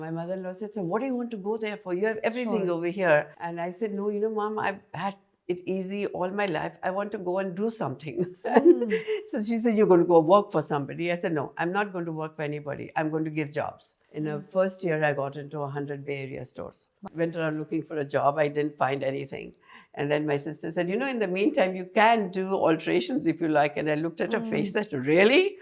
My mother-in-law said, so what do you want to go there for? You have everything over here. And I said, no, Mom, I've had it easy all my life. I want to go and do something. So she said, you're going to go work for somebody. I said, no, I'm not going to work for anybody. I'm going to give jobs. In the first year, I got into 100 Bay Area stores. Went around looking for a job. I didn't find anything. And then my sister said, in the meantime, you can do alterations if you like. And I looked at her face and said, really?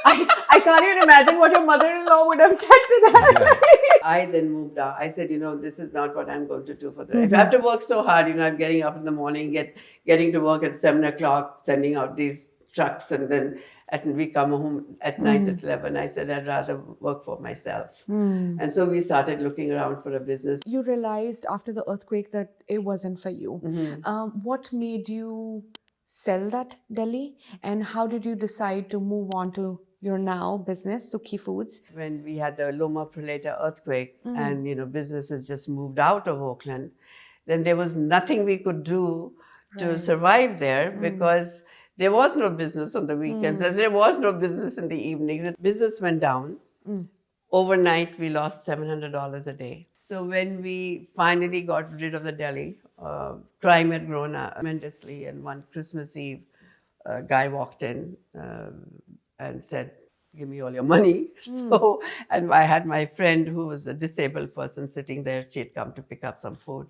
I can't even imagine what your mother-in-law would have said to that. I then moved out. I said, this is not what I'm going to do for the If I have to work so hard, I'm getting up in the morning, getting to work at 7 o'clock, sending out these trucks, and then we come home at night at 11. I said, I'd rather work for myself. And so we started looking around for a business. You realized after the earthquake that it wasn't for you. What made you sell that deli, and how did you decide to move on to your now business, Sukhi Foods? When we had the Loma Prieta earthquake and, businesses just moved out of Oakland, then there was nothing we could do to survive there because there was no business on the weekends, as there was no business in the evenings. Business went down. Overnight, we lost $700 a day. So when we finally got rid of the deli, crime had grown tremendously. And one Christmas Eve, a guy walked in and said, give me all your money. So, and I had my friend who was a disabled person sitting there. She had come to pick up some food.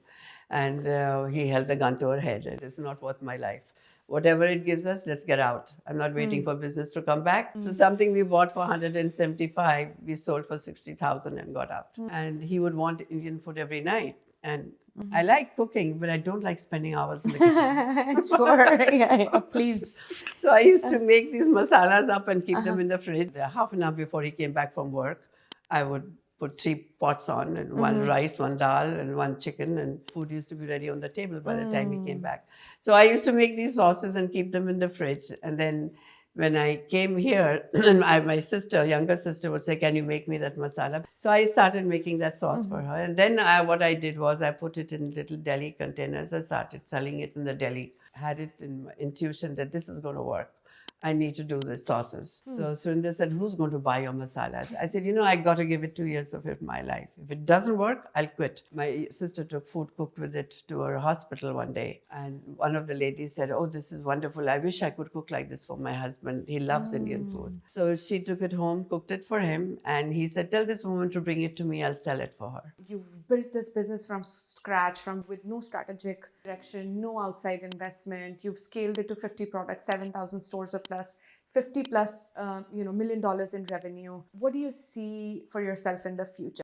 And he held the gun to her head. It is not worth my life. Whatever it gives us, let's get out. I'm not waiting for business to come back. So something we bought for 175, we sold for 60,000 and got out. And he would want Indian food every night. And I like cooking, but I don't like spending hours in the kitchen. Sure, yeah, please. So I used to make these masalas up and keep them in the fridge. Half an hour before he came back from work, I would put 3 pots on, and one rice, one dal, and one chicken, and food used to be ready on the table by the time he came back. So I used to make these sauces and keep them in the fridge. And then when I came here, my younger sister would say, can you make me that masala? So I started making that sauce for her. And then what I did was I put it in little deli containers. I started selling it in the deli. Had it in my intuition that this is going to work. I need to do the sauces. So Surinder said, who's going to buy your masalas? I said, I got to give it 2 years of my life. If it doesn't work, I'll quit. My sister took food cooked with it to her hospital one day. And one of the ladies said, oh, this is wonderful. I wish I could cook like this for my husband. He loves Indian food. So she took it home, cooked it for him. And he said, tell this woman to bring it to me. I'll sell it for her. You've built this business from scratch, with no strategic direction, no outside investment. You've scaled it to 50 products, 7,000 stores or plus, 50 plus, $1 million in revenue. What do you see for yourself in the future?